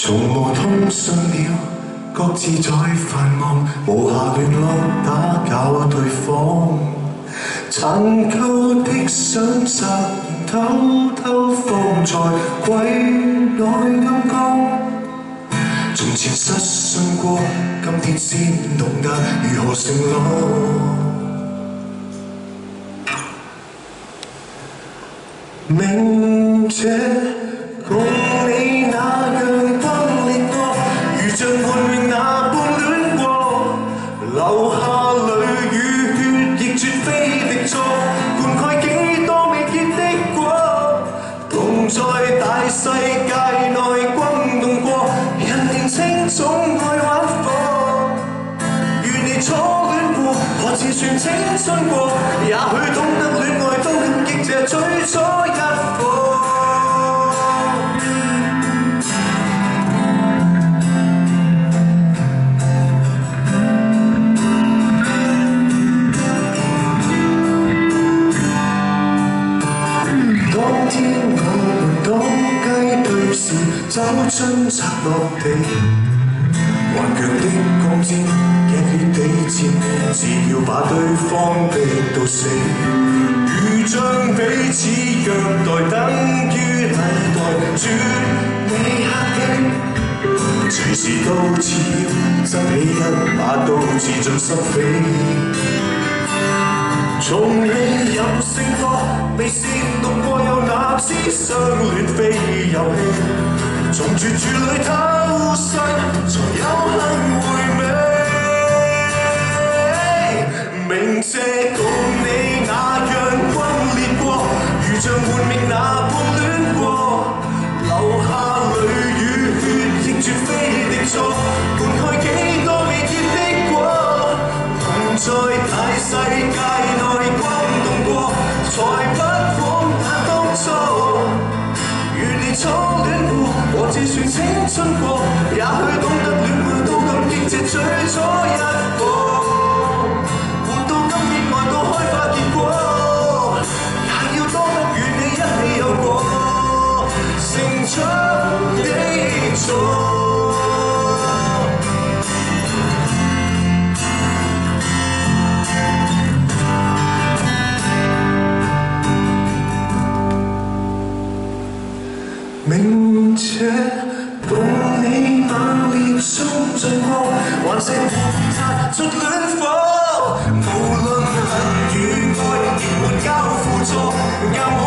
從無通訊了，各自在繁忙，無暇聯絡打攪對方。殘舊的想實偷偷放在櫃內暗角。從前失信過，今天先懂得如何承諾。明這共你那樣轟烈過，如像換命那般戀過，留下淚與血亦絕非力作，灌溉幾多未結的果，同在大世界內轟動過，人年青總愛玩火。與你初戀過，何時算青春過？也許懂得戀愛都感激這最初一課。當天我們當雞對視，走進拆落地，頑強的鋼箭，劇烈地纏，只要把對方逼到死，如將彼此虐待等於替代，絕未客氣，隨時都似要執起一把刀，自盡心扉。從未有勝過，未煽動過，有哪知相戀非遊戲？從絕處裏偷生，才有幸回味。明謝共你那樣轟烈過，如像換命那般戀過，留下淚與血亦絕非敵錯，灌溉幾多未結的果，同在大世界內轟動過，才不枉那當初。與你初戀過，和這算青春過，也許懂得戀愛都感激這最初一課。活到今天愛到開花結果，也要多得與你一起有過，成長的錯。明這共你猛烈衝進過，還是擦出戀火。無論恨與愛，亦沒交付錯，教我。